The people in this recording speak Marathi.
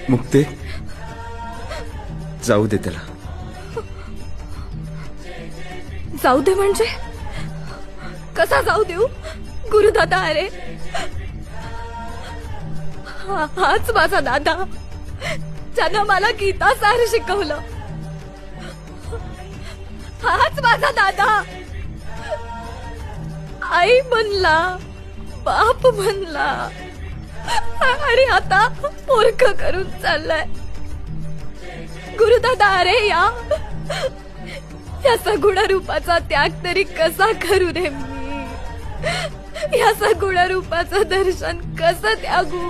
मुक्ते, जाऊ दे त्याला. जाऊ दे म्हणजे कसा जाऊ देऊ गुरुदादा? अरे हाच माझा दादा ज्यानं मला गीता सार शिकवलं. हाच माझा दादा आई बनला, बाप बनला आणि आता मूर्ख करून चाललाय. गुरुदादा अरे या सगुण रूपाचा त्याग तरी कसा करू रे मी? या सगुण रूपाचं दर्शन कसं त्यागू?